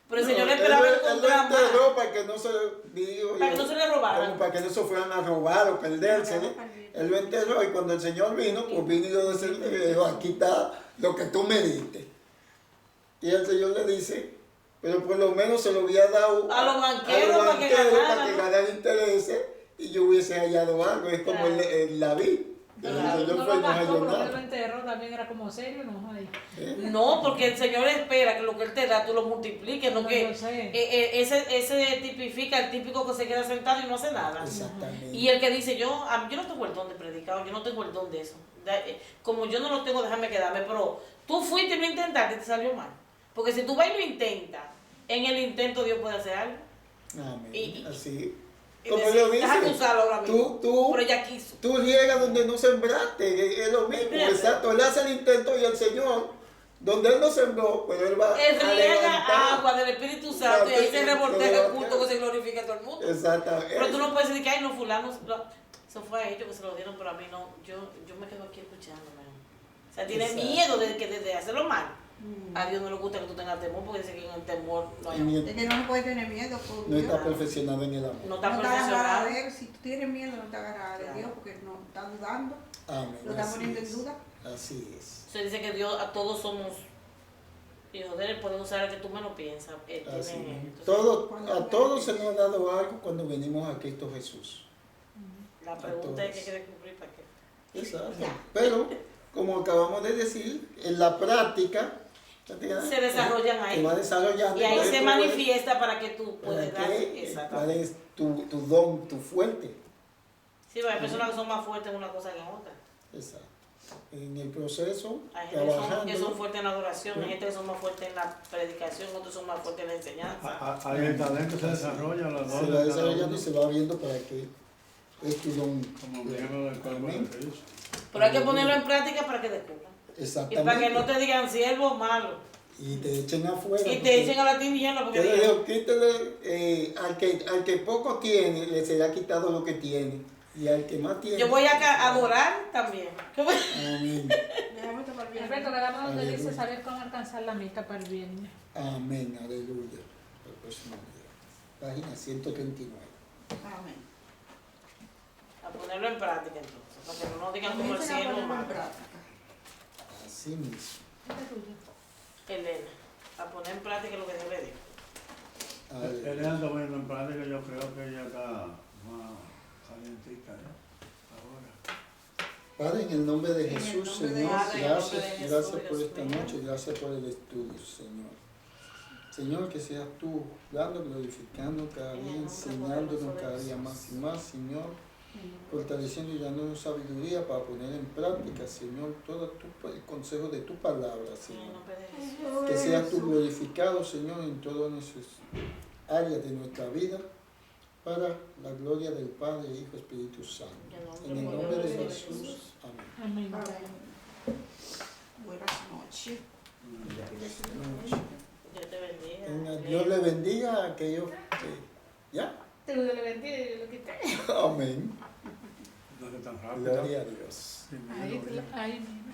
Pero el No, Señor esperaba él encontrar lo enterró más, para que no se digo, para que no se le robaran. como para que no se fueran a robar o perderse. Él lo enterró y cuando el Señor vino, pues vino y lo dijo, aquí está lo que tú me diste. Y el Señor le dice, pero por lo menos se lo había dado A los banqueros para que para ganaran, que ¿no? ganara intereses y yo hubiese hallado algo. Es como Claro. el David. El Claro. Señor No fue y lo no mató, halló pero que lo nada. enterró también era como serio, ¿no? Ay. No, porque el Señor espera que lo que Él te da tú lo multipliques, no No, que yo sé. ese tipifica el típico que se queda sentado y no hace nada. Exactamente. Y el que dice, yo no tengo el don de predicar, yo no tengo el don de eso. Como yo no lo tengo, déjame quedarme, pero tú fuiste y lo intentaste y te salió mal. Porque si tú vas y lo intentas, en el intento Dios puede hacer algo. Amén. Y- Así. Y Como decir, lo dice, déjame usarlo ahora mismo. Pero ella quiso. tú riegas donde no sembraste, es lo mismo, Fíjate. exacto. Él hace el intento y el Señor, donde él no sembró, pues él va Él a riega levantar. agua del Espíritu Santo y ahí se revoltea el culto que se glorifica a todo el mundo. Exacto. Pero tú no puedes decir que, ay, no, fulano, eso fue a ellos que se lo dieron, pero a mí no, yo me quedo aquí escuchándome. O sea, tiene Exacto. miedo de hacerlo mal. A Dios no le gusta que tú tengas temor, porque dice que en el temor no hay amor. Es que no se puede tener miedo por No Dios. está perfeccionado en el amor. No está No te agarrada profesional. de él. Si tú tienes miedo, no te agarrarás de Claro. Dios porque no está dudando, Amén. lo está Así poniendo en es. duda. Así es. Se dice que Dios, a todos somos hijos de Él, puede usar el que tú menos piensas. Así Tiene- es. entonces, A todos se nos ha dado algo cuando venimos a Cristo Jesús. la pregunta es qué quiere cumplir para qué. Exacto. Ya. Pero, como acabamos de decir, en la práctica Se desarrollan ahí. se va desarrollando. Y ahí Entonces, se tú manifiesta para que tú ves puedas para dar. qué, cuál Exactamente. es tu don, tu fuerte. Sí, pero hay personas que son más fuertes en una cosa que en otra. Exacto. En el proceso, Hay gente que trabajando. son fuertes en la adoración, hay Sí. gente que son más fuertes en la predicación, otros son más fuertes en la enseñanza. Ahí el talento se desarrolla, los Se dones va de cada desarrollando uno, y se va viendo para qué es tu don. como miembro del cuerpo de Amén. Cristo. Pero hay que ponerlo en práctica para que descubran. Y Exactamente. para que no te digan siervo malo. Y te echen afuera. Y porque- te echen a la tiniebla porque Yo le digan, digo, quítale, al que poco tiene, le será quitado lo que tiene. Y al que más tiene. yo voy a adorar también. Amén. Déjame tomar bien. Alberto, le damos donde dice Aleluya. saber cómo alcanzar la meta para el viernes. Amén. Aleluya. El próximo día. Página 139. Amén. A ponerlo en práctica entonces, para que no nos digan como el Comiencen a siervo ponerlo en malo. práctica. Así mismo. Elena, a poner en práctica lo que Dios le dijo. Aleluya. Elena está poniendo en práctica, yo creo que ella está más calientita ya, ahora. Padre, en el nombre de En el Jesús, nombre de Señor, Padre, en el nombre gracias, de Jesús, gracias por Dios esta mío. noche, gracias por el estudio, Señor. Señor, que seas tú dando, glorificando cada En el día, nombre enseñándonos poderoso de cada día Jesús. más y más, Señor, fortaleciendo y dándonos sabiduría para poner en práctica, Señor, todo el consejo de tu palabra, En el Señor. nombre de Jesús. Que seas tú glorificado, Señor, en todas nuestras áreas de nuestra vida, para la gloria del Padre, Hijo, Espíritu Santo. En el nombre de Jesús. Amén. Amén. Amén. Buenas noches. Dios te bendiga. Dios le bendiga a aquellos que... ¿Ya? Te lo le bendiga y lo quité. Amén. No es tan rápido. Gloria a Dios. Sí, Ahí, mira, ahí mismo.